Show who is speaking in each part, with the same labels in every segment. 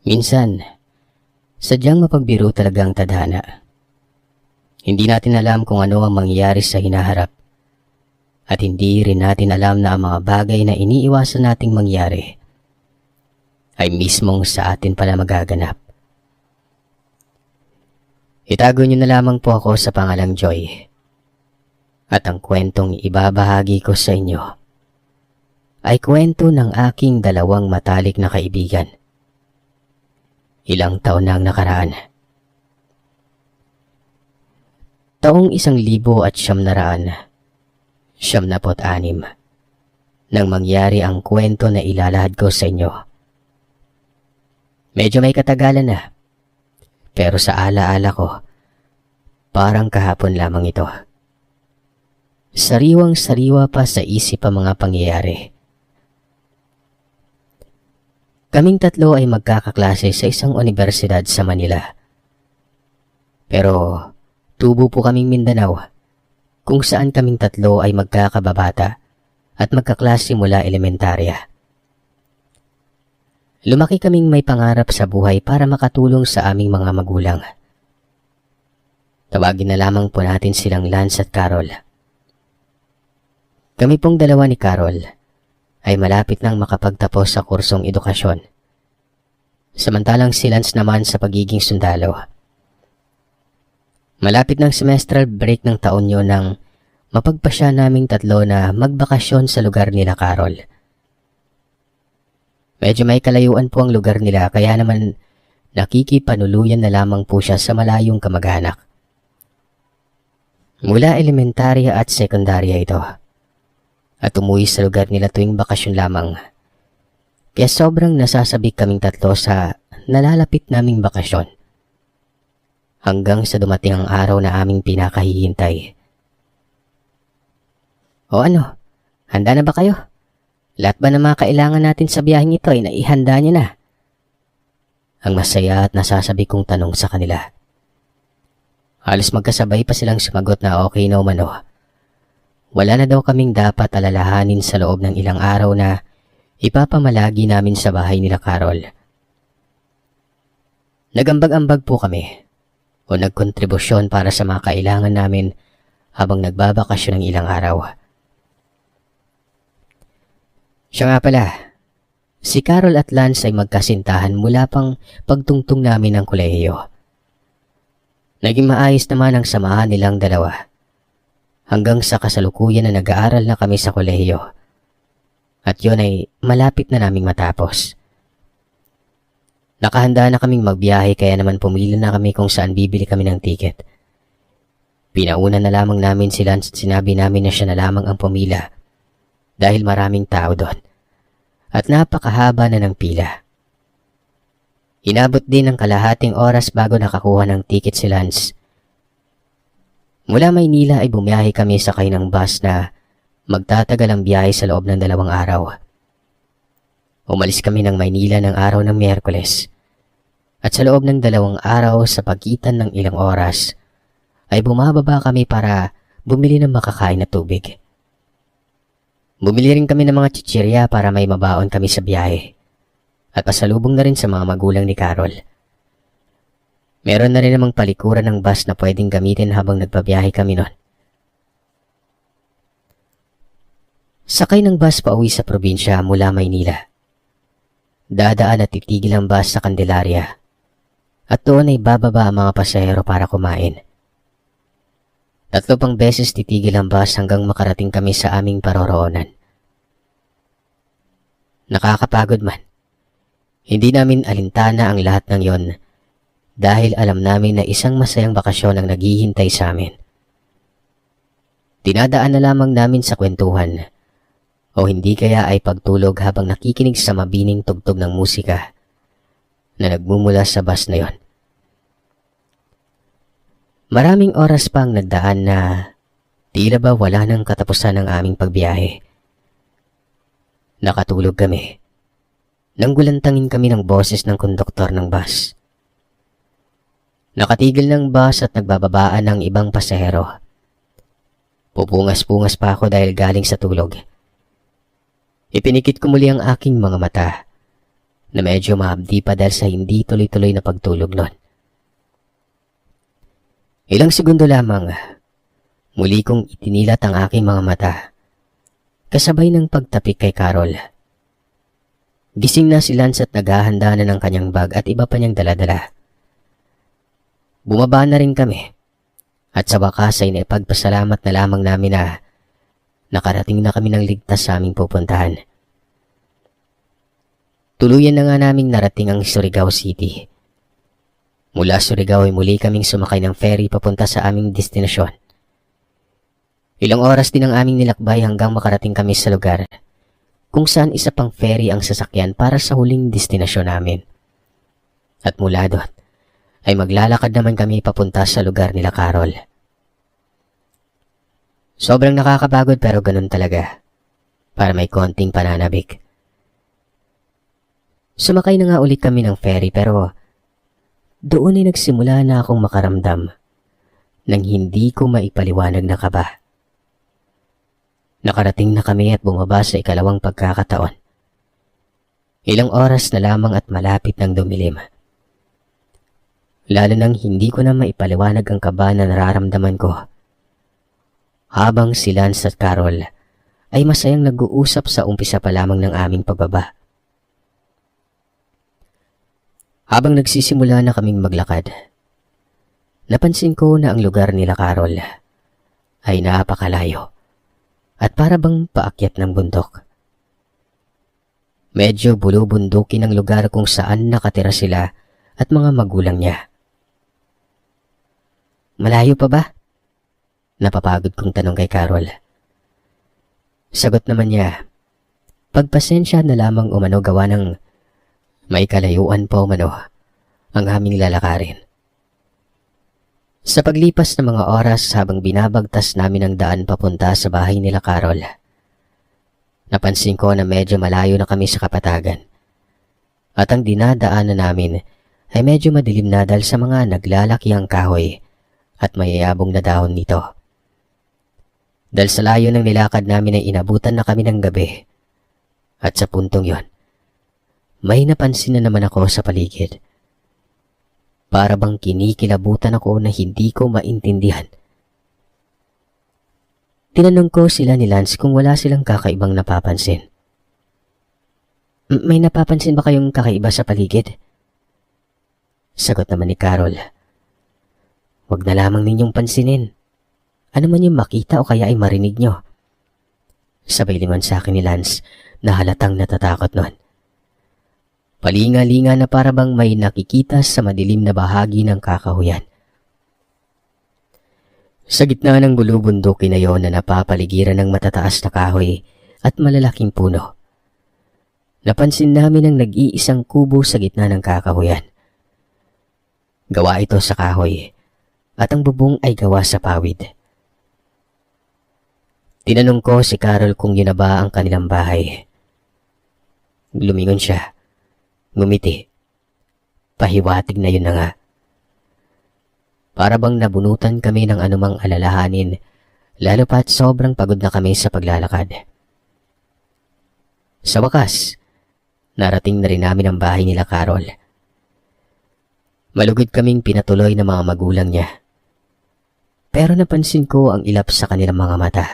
Speaker 1: Minsan, sadyang mapagbiro talaga ang tadhana. Hindi natin alam kung ano ang mangyayari sa hinaharap. At hindi rin natin alam na ang mga bagay na iniiwasan nating mangyari ay mismong sa atin pala magaganap. Itago niyo na lamang po ako sa pangalang Joy. At ang kwentong ibabahagi ko sa inyo ay kwento ng aking dalawang matalik na kaibigan. Ilang taon na ang nakaraan. Taong 1996 nang mangyari ang kwento na ilalahad ko sa inyo. Medyo may katagalan na, pero sa alaala ko, parang kahapon lamang ito. Sariwang-sariwa pa sa isip ang mga pangyayari. Kaming tatlo ay magkakaklase sa isang universidad sa Manila. Pero tubo po kaming Mindanao, kung saan kaming tatlo ay magkakababata at magkaklase mula elementarya. Lumaki kaming may pangarap sa buhay para makatulong sa aming mga magulang. Tawagin na lamang po natin silang Lance at Carol. Kami pong dalawa ni Carol ay malapit nang makapagtapos sa kursong edukasyon. Samantalang si Lance naman sa pagiging sundalo. Malapit ng semestral break ng taon yun nang mapagpasya naming tatlo na magbakasyon sa lugar nila Carol. Medyo may kalayuan po ang lugar nila kaya naman nakikipanuluyan na lamang po siya sa malayong kamag-anak. Mula elementarya at sekundarya ito. At umuwi sa lugar nila tuwing bakasyon lamang. Kaya sobrang nasasabik kaming tatlo sa nalalapit naming bakasyon. Hanggang sa dumating ang araw na aming pinakahihintay. O ano, handa na ba kayo? Lahat ba ng mga kailangan natin sa biyaheng ito ay naihanda niyo na? Ang masaya at nasasabi kong tanong sa kanila. Halos magkasabay pa silang sumagot na okay na umano. Wala na daw kaming dapat alalahanin sa loob ng ilang araw na ipapamalagi namin sa bahay nila Carol. Nagambag-ambag po kami o nagkontribusyon para sa mga kailangan namin habang nagbabakasyon ng ilang araw. Siya nga pala, si Carol at Lance ay magkasintahan mula pang pagtungtong namin ng kolehiyo. Naging maayos naman ang samahan nilang dalawa hanggang sa kasalukuyan na nag-aaral na kami sa kolehiyo. At yun ay malapit na naming matapos. Nakahanda na kaming magbiyahe kaya naman pumili na kami kung saan bibili kami ng tiket. Pinauna na lamang namin si Lance at sinabi namin na siya na lamang ang pumila. Dahil maraming tao doon at napakahaba na ng pila. Inabot din ng kalahating oras bago nakakuha ng tiket si Lance. Mula Maynila ay bumiyahe kami sakay ng bus na magtatagal ang biyahe sa loob ng 2 araw. Umalis kami ng Maynila ng araw ng Miyerkules at sa loob ng 2 araw sa pagitan ng ilang oras ay bumababa kami para bumili ng makakain na tubig. Bumili rin kami ng mga chichirya para may mabaon kami sa biyahe at pasalubong na rin sa mga magulang ni Carol. Meron na rin namang palikuran ng bus na pwedeng gamitin habang nagbabiyahe kami noon. Sakay ng bus pauwi sa probinsya mula Maynila. Dadaan at titigil ang bus sa Candelaria at doon ay bababa ang mga pasahero para kumain. 3 pang beses titigil ang bus hanggang makarating kami sa aming paroroonan. Nakakapagod man. Hindi namin alintana ang lahat ng yon dahil alam namin na isang masayang bakasyon ang naghihintay sa amin. Dinadaan na lamang namin sa kwentuhan o hindi kaya ay pagtulog habang nakikinig sa mabining tugtog ng musika na nagmumula sa bus na yon. Maraming oras pang nagdaan na tila ba wala nang katapusan ng aming pagbiyahe. Nakatulog kami nang gulantangin kami ng boses ng konduktor ng bus. Nakatigil ng bus at nagbababaan ng ibang pasahero. Pupungas-pungas pa ako dahil galing sa tulog. Ipinikit ko muli ang aking mga mata na medyo mahabdi pa dahil sa hindi tuloy-tuloy na pagtulog nun. Ilang segundo lamang, muli kong itinilat ang aking mga mata, kasabay ng pagtapik kay Carol. Gising na si Lance at naghahanda na ng kanyang bag at iba pa niyang daladala. Bumaba na rin kami, at sa wakas ay naipagpasalamat na lamang namin na nakarating na kami ng ligtas sa aming pupuntahan. Tuluyan na nga naming narating ang Surigao City. Mula Surigao ay muli kaming sumakay ng ferry papunta sa aming destinasyon. Ilang oras din ang aming nilakbay hanggang makarating kami sa lugar kung saan isa pang ferry ang sasakyan para sa huling destinasyon namin. At mula doon ay maglalakad naman kami papunta sa lugar nila Carol. Sobrang nakakapagod pero ganun talaga, para may konting pananabik. Sumakay na nga ulit kami ng ferry pero doon ay nagsimula na akong makaramdam ng hindi ko maipaliwanag na kaba. Nakarating na kami at bumaba sa ikalawang pagkakataon. Ilang oras na lamang at malapit ng dumilim. Lalo nang hindi ko na maipaliwanag ang kaba na nararamdaman ko. Habang si Lance at Carol ay masayang nag-uusap sa umpisa pa lamang ng aming pagbaba. Habang nagsisimula na kaming maglakad, napansin ko na ang lugar nila Carol ay napakalayo at para bang paakyat ng bundok. Medyo bulubundukin ang lugar kung saan nakatira sila at mga magulang niya. Malayo pa ba? Napapagod kong tanong kay Carol. Sagot naman niya, pagpasensya na lamang umano gawa ng may kalayuan pa umano ang aming lalakarin. Sa paglipas ng mga oras habang binabagtas namin ang daan papunta sa bahay nila Carol, napansin ko na medyo malayo na kami sa kapatagan. At ang dinadaanan namin ay medyo madilim na dahil sa mga naglalakihang kahoy at mayayabong na dahon nito. Dahil sa layo ng nilakad namin ay inabutan na kami ng gabi. At sa puntong yon, may napansin na naman ako sa paligid. Para bang kinikilabutan ako na hindi ko maintindihan. Tinanong ko sila ni Lance kung wala silang kakaibang napapansin. May napapansin ba kayong kakaiba sa paligid? Sagot naman ni Carol. Huwag na lamang ninyong pansinin. Ano man yung makita o kaya ay marinig nyo. Sabay liman sa akin ni Lance na halatang natatakot nun. Palinga-linga na para bang may nakikita sa madilim na bahagi ng kakahuyan. Sa gitna ng bulubundukin na yon na napapaligiran ng matataas na kahoy at malalaking puno, napansin namin ang nag-iisang kubo sa gitna ng kakahuyan. Gawa ito sa kahoy at ang bubong ay gawa sa pawid. Tinanong ko si Carol kung yun na ba ang kanilang bahay. Lumingon siya. Ngumiti. Pahiwatig na yun na nga. Para bang nabunutan kami ng anumang alalahanin, lalo pa't sobrang pagod na kami sa paglalakad. Sa wakas, narating na rin namin ang bahay nila Carol. Malugod kaming pinatuloy ng mga magulang niya. Pero napansin ko ang ilap sa kanilang mga mata.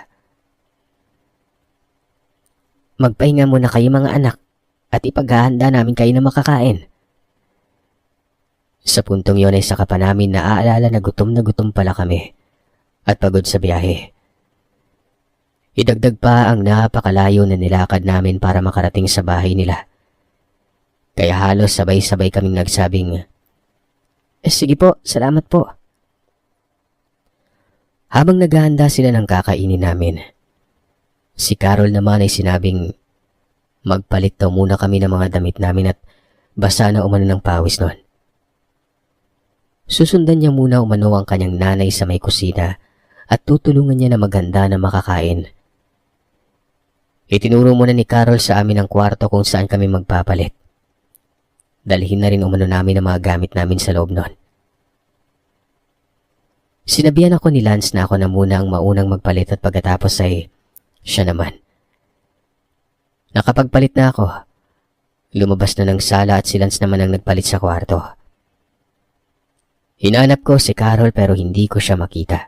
Speaker 1: Magpahinga muna kayo mga anak at ipaghahanda namin kayo na makakain. Sa puntong yon ay saka pa namin naaalala na gutom pala kami at pagod sa biyahe. Idagdag pa ang napakalayo na nilakad namin para makarating sa bahay nila. Kaya halos sabay-sabay kaming nagsabing, sige po, salamat po. Habang naghahanda sila ng kakainin namin, si Carol naman ay sinabing magpalit daw muna kami ng mga damit namin at basa na umano ng pawis nun. Susundan niya muna umano ang kanyang nanay sa may kusina at tutulungan niya na maghanda na makakain. Itinuro muna ni Carol sa amin ang kwarto kung saan kami magpapalit. Dalhin na rin umano namin ang mga gamit namin sa loob nun. Sinabihan ako ni Lance na ako na muna ang maunang magpalit at pagkatapos ay siya naman. Nakapagpalit na ako, Lumabas na ng sala at si Lance naman ang nagpalit sa kwarto. Hinanap ko si Carol pero hindi ko siya makita.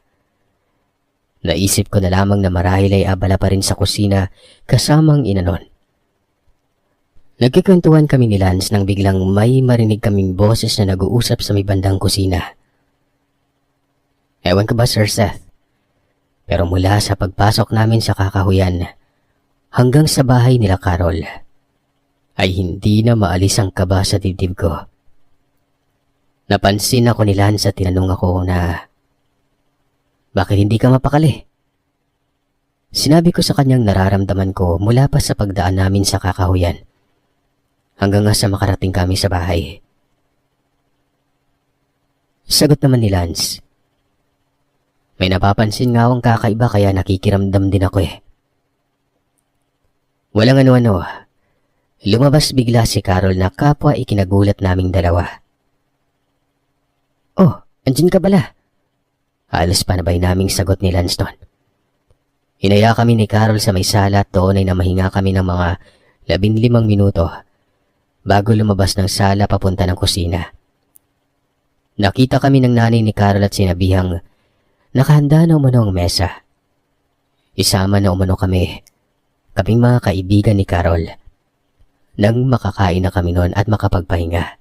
Speaker 1: Naisip ko na lamang na marahil ay abala pa rin sa kusina kasamang inanon. Nagkikwentuhan kami ni Lance nang biglang may marinig kaming boses na nag-uusap sa may bandang kusina. Ewan ko ba, Sir Seth? Pero mula sa pagpasok namin sa kakahuyan hanggang sa bahay nila Carol, ay hindi na maalis ang kaba sa dibdib ko. Napansin ako ni Lance at tinanong ako na, bakit hindi ka mapakali? Sinabi ko sa kanyang nararamdaman ko mula pa sa pagdaan namin sa kakahuyan hanggang nga sa makarating kami sa bahay. Sagot naman ni Lance, may napapansin nga akong kakaiba kaya nakikiramdam din ako eh. Walang ano-ano. Lumabas bigla si Carol na kapwa ikinagulat naming dalawa. Oh, andyan ka pala. Halos panabay naming sagot ni Lance doon. Hinaya kami ni Carol sa may sala at doon ay namahinga kami ng mga 15 minuto bago lumabas ng sala papunta ng kusina. Nakita kami ng nanay ni Carol at sinabihang nakahanda na umano ang mesa. Isama na umano kami, kaming mga kaibigan ni Carol, nang makakain na kami noon at makapagpahinga.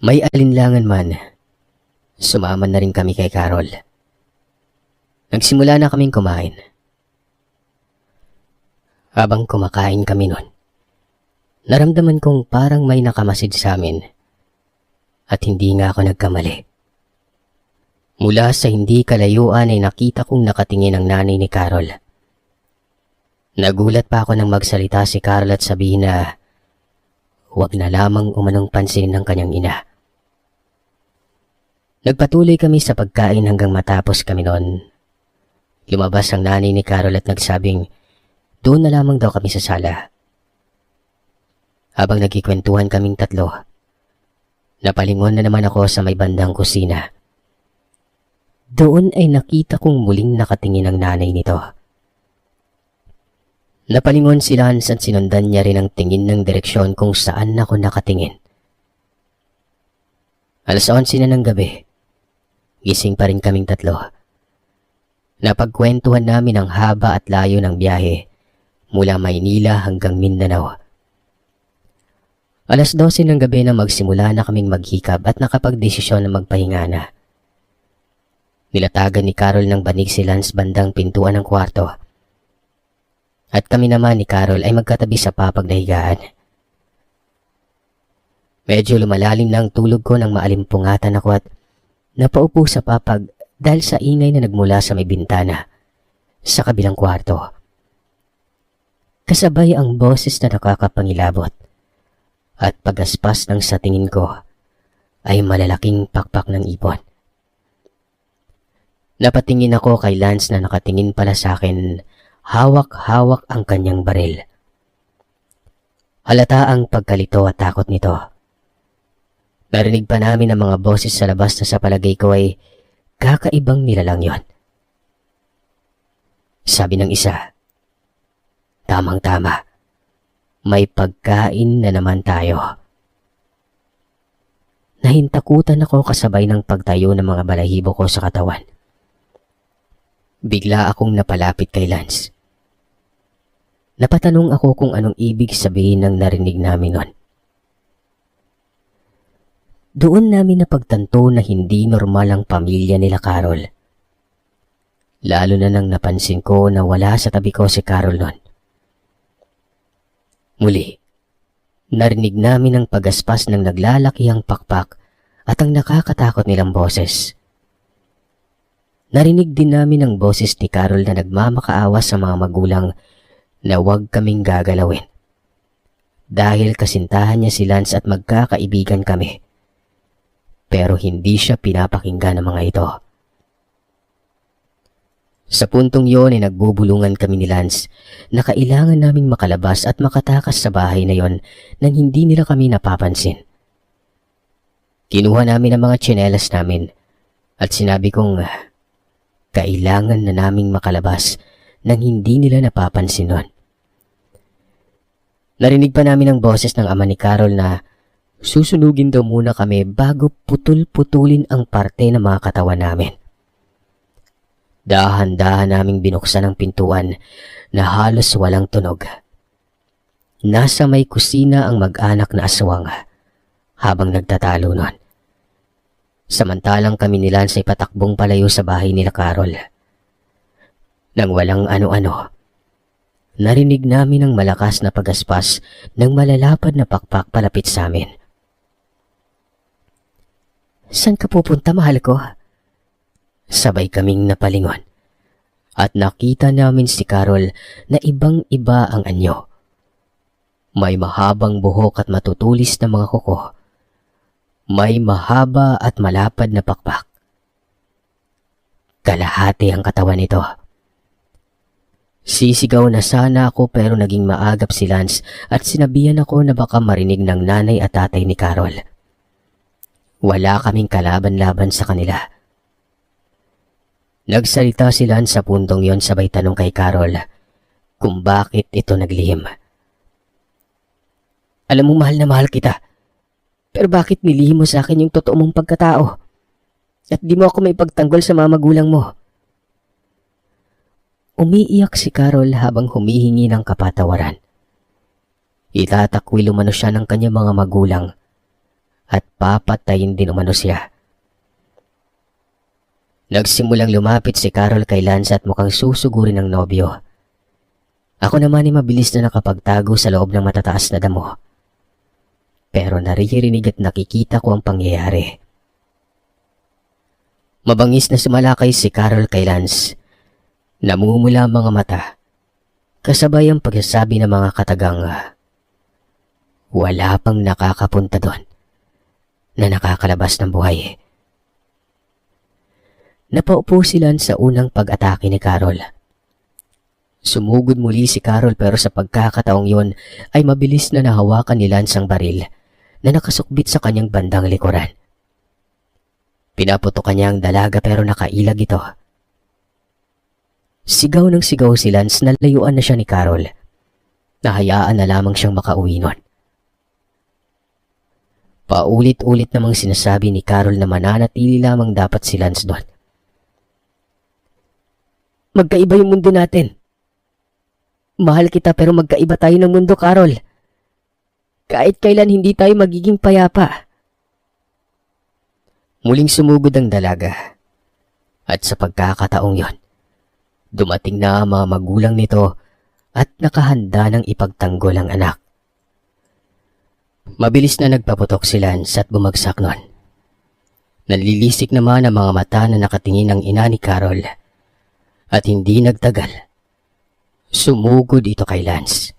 Speaker 1: May alinlangan man, sumaman na rin kami kay Carol. Nagsimula na kaming kumain. Habang kumakain kami noon, naramdaman kong parang may nakamasid sa amin at hindi nga ako nagkamali. Mula sa hindi kalayuan ay nakita kong nakatingin ang nanay ni Carol. Nagulat pa ako nang magsalita si Carol at sabihin na huwag na lamang umanong pansinin ng kanyang ina. Nagpatuloy kami sa pagkain hanggang matapos kami noon. Lumabas ang nanay ni Carol at nagsabing doon na lamang daw kami sa sala. Habang nagkikwentuhan kaming tatlo, napalingon na naman ako sa may bandang kusina. Doon ay nakita kong muling nakatingin ang nanay nito. Napalingon si Lance at sinundan niya rin ang tingin ng direksyon kung saan ako nakatingin. 11:00 na ng gabi. Gising pa rin kaming tatlo. Napagkwentuhan namin ang haba at layo ng biyahe mula Maynila hanggang Mindanao. 12:00 ng gabi na magsimula na kaming maghikab at nakapagdesisyon na magpahinga na. Nilatagan ni Carol ng banig si Lance bandang pintuan ng kwarto. At kami naman ni Carol ay magkatabi sa papag na higaan. Medyo lumalalim na ang tulog ko nang maalimpungatan ako at napaupo sa papag dahil sa ingay na nagmula sa may bintana sa kabilang kwarto. Kasabay ang boses na nakakapangilabot at pagaspas ng sa tingin ko ay malalaking pakpak ng ipon. Napatingin ako kay Lance na nakatingin pala sa akin, hawak-hawak ang kanyang baril. Halata ang pagkalito at takot nito. Narinig pa namin ang mga boses sa labas na sa palagay ko ay kakaibang nilalang yon. Sabi ng isa, tamang-tama, may pagkain na naman tayo. Nahintakutan ako kasabay ng pagtayo ng mga balahibo ko sa katawan. Bigla akong napalapit kay Lance. Napatanong ako kung anong ibig sabihin ng narinig namin nun. Doon namin napagtanto na hindi normal ang pamilya nila Carol. Lalo na nang napansin ko na wala sa tabi ko si Carol nun. Muli, narinig namin ang pagaspas ng naglalakihang pakpak at ang nakakatakot nilang boses. Narinig din namin ang boses ni Carol na nagmamakaawa sa mga magulang na huwag kaming gagalawin. Dahil kasintahan niya si Lance at magkakaibigan kami. Pero hindi siya pinapakinggan ng mga ito. Sa puntong yun ay nagbubulungan kami ni Lance na kailangan naming makalabas at makatakas sa bahay na yon nang hindi nila kami napapansin. Kinuha namin ang mga tsinelas namin at sinabi kong kailangan na naming makalabas nang hindi nila napapansin nun. Narinig pa namin ang boses ng ama ni Carol na susunugin daw muna kami bago putol-putulin ang parte ng mga katawan namin. Dahan-dahan naming binuksan ang pintuan na halos walang tunog. Nasa may kusina ang mag-anak na aswang habang nagtatalo nun. Samantalang kami ni Lance ay patakbong palayo sa bahay nila Carol. Nang walang ano-ano, narinig namin ang malakas na pagaspas ng malalapad na pakpak palapit sa amin. "Saan ka pupunta, mahal ko?" Sabay kaming napalingon at nakita namin si Carol na ibang-iba ang anyo. May mahabang buhok at matutulis na mga kuko. May mahaba at malapad na pakpak. Kalahati ang katawan nito. Sisigaw na sana ako pero naging maagap si Lance at sinabihan ako na baka marinig ng nanay at tatay ni Carol. Wala kaming kalaban-laban sa kanila. Nagsalita si Lance sa puntong yon sabay tanong kay Carol kung bakit ito naglihim. "Alam mo mahal na mahal kita, pero bakit nilihim mo sa akin yung totoo mong pagkatao? At di mo ako may pagtanggol sa mga magulang mo?" Umiiyak si Carol habang humihingi ng kapatawaran. Itatakwil umano siya ng kanyang mga magulang at papatayin din umano siya. Nagsimulang lumapit si Carol kay Lance at mukhang susugurin ng nobyo. Ako naman ay mabilis na nakapagtago sa loob ng matataas na damo. Pero naririnig at nakikita ko ang pangyayari. Mabangis na sumalakay si Carol kay Lance. Namumula ang mga mata, kasabay ang pagsasabi ng mga katagang, wala pang nakakapunta doon na nakakalabas ng buhay. Napaupo sila sa unang pag-atake ni Carol. Sumugod muli si Carol pero sa pagkakataong yon ay mabilis na nahawakan ni Lance ang baril na nakasukbit sa kanyang bandang likuran. Pinaputokan niya ang dalaga pero nakailag ito. Sigaw ng sigaw si Lance na layuan na siya ni Carol. Nahayaan na lamang siyang makauwi nun. Paulit-ulit namang sinasabi ni Carol na mananatili lamang dapat si Lance doon. Magkaiba yung mundo natin. Mahal kita pero magkaiba tayo ng mundo, Carol. Kahit kailan hindi tayo magiging payapa. Muling sumugod ang dalaga. At sa pagkakataong yon, dumating na ang mga magulang nito at nakahanda ng ipagtanggol ang anak. Mabilis na nagpaputok si Lance at bumagsak nun. Nalilisik naman ang mga mata na nakatingin ng ina ni Carol. At hindi nagtagal, sumugod ito kay Lance.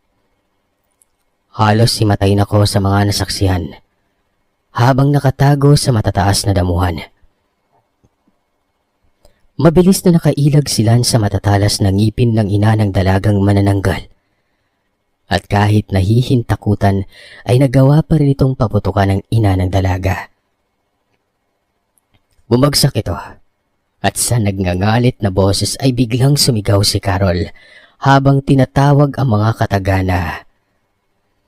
Speaker 1: Halos himatay na ko sa mga nasaksihan habang nakatago sa matataas na damuhan. Mabilis na nakailag si Lance sa matatalas na ngipin ng ina ng dalagang manananggal. At kahit nahihintakutan ay nagawa pa rin itong paputukan ng ina ng dalaga. Bumagsak ito. At sa nagngangalit na boses ay biglang sumigaw si Carol habang tinatawag ang mga katagana,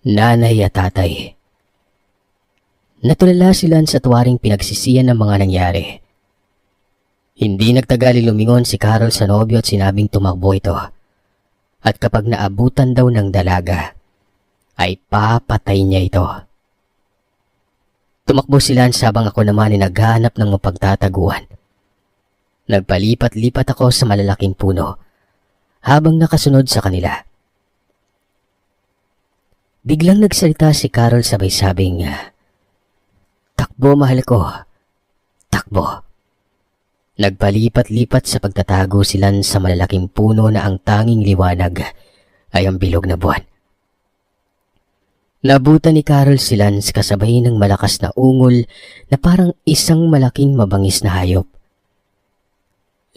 Speaker 1: nanay at tatay. Natulala si Lance sa tuwaring pinagsisiyan ng mga nangyari. Hindi nagtagal lumingon si Carol sa nobyo at sinabing tumakbo ito. At kapag naabutan daw ng dalaga, ay papatay niya ito. Tumakbo si Lance habang ako naman ay naghahanap ng mapagtataguan. Nagpalipat-lipat ako sa malalaking puno habang nakasunod sa kanila. Biglang nagsalita si Carol sabay sabing, "Takbo, mahal ko. Takbo." Nagpalipat-lipat sa pagtatago sila sa malalaking puno na ang tanging liwanag ay ang bilog na buwan. Nabutan ni Carol si Lance kasabay ng malakas na ungol na parang isang malaking mabangis na hayop.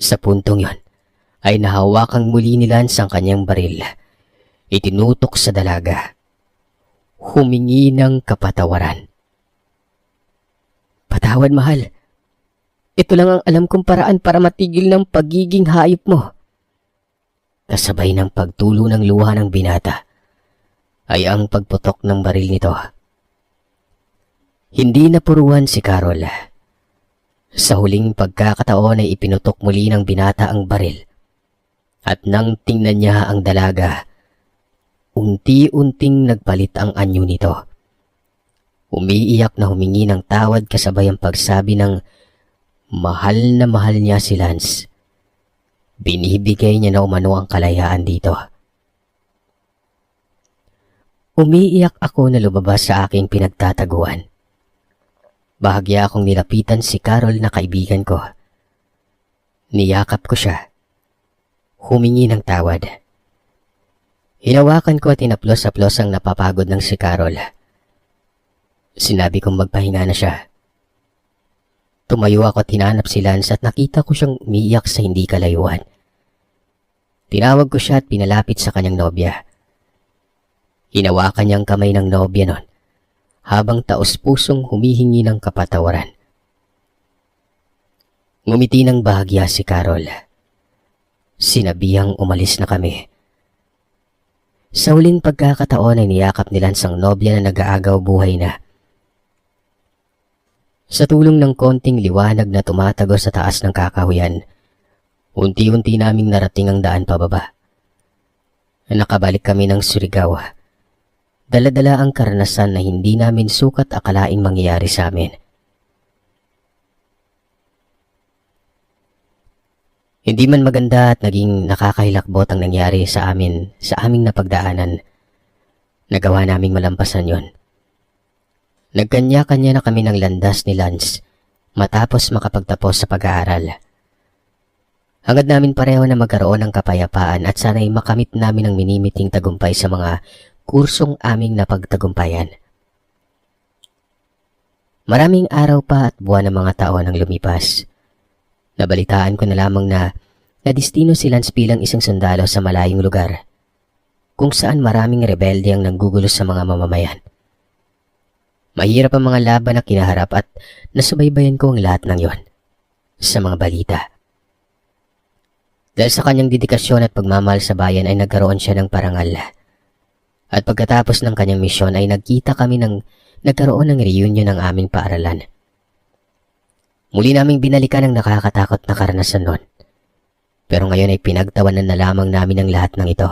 Speaker 1: Sa puntong yon ay nahawakang muli ni Lance ang kanyang baril. Itinutok sa dalaga. Humingi ng kapatawaran. "Patawad, mahal. Ito lang ang alam kong paraan para matigil ng pagiging hayop mo." Kasabay ng pagtulo ng luha ng binata ay ang pagputok ng baril nito. Hindi napuruan si Carol. Sa huling pagkakataon ay ipinutok muli ng binata ang baril. At nang tingnan niya ang dalaga, unti-unting nagpalit ang anyo nito. Umiiyak na humingi ng tawad kasabay ang pagsabi ng mahal na mahal niya si Lance. Binibigay niya na umano ang kalayaan dito. Umiiyak ako na lumabas sa aking pinagtataguan. Bahagya akong nilapitan si Carol na kaibigan ko. Niyakap ko siya. Humingi ng tawad. Hinawakan ko at inaplos-aplos ang napapagod ng si Carol. Sinabi kong magpahinga na siya. Tumayo ako at hinanap si Lance at nakita ko siyang umiiyak sa hindi kalayuan. Tinawag ko siya at pinalapit sa kanyang nobya. Hinawakan niya ang kamay ng nobya nun, habang taos-pusong humihingi ng kapatawaran. Ngumiti ng bahagya si Carol. Sinabihang umalis na kami. Sa huling pagkakataon ay niyakap ni Lance ang nobya na nag-aagaw buhay na. Sa tulong ng konting liwanag na tumatago sa taas ng kakahuyan, unti-unti naming narating ang daan pababa. Nakabalik kami ng Surigao. Dala-dala ang karanasan na hindi namin sukat akalaing mangyayari sa amin. Hindi man maganda at naging nakakahilakbot ang nangyari sa amin sa aming napagdaanan. Nagawa naming malampasan yon. Nagkanya-kanya na kami ng landas ni Lance matapos makapagtapos sa pag-aaral. Hangad namin pareho na magkaroon ng kapayapaan at sana'y makamit namin ang minimiting tagumpay sa mga kursong aming napagtagumpayan. Maraming araw pa at buwan ng mga taon ang lumipas. Nabalitaan ko na lamang na nadistino si Lance bilang isang sundalo sa malayong lugar, kung saan maraming rebelde ang nanggugulo sa mga mamamayan. Mahirap ang mga laban na kinaharap at nasubaybayan ko ang lahat ng yon sa mga balita. Dahil sa kanyang dedikasyon at pagmamahal sa bayan ay nagkaroon siya ng parangal. At pagkatapos ng kanyang misyon ay nagkita kami ng nagkaroon ng reunion ng aming paaralan. Muli naming binalikan ang nakakatakot na karanasan nun. Pero ngayon ay pinagtawanan na lamang namin ang lahat ng ito.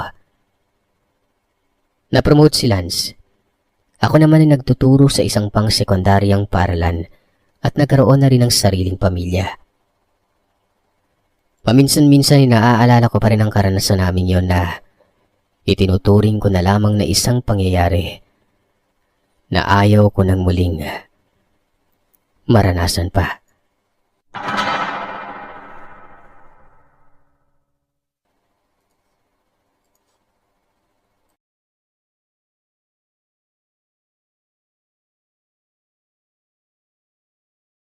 Speaker 1: Na-promote si Lance. Ako naman ay nagtuturo sa isang pang-sekundaryang paaralan at nagkaroon na rin ng sariling pamilya. Paminsan-minsan ay naaalala ko pa rin ang karanasan namin yon na itinuturing ko na lamang na isang pangyayari na ayaw ko nang muling maranasan pa.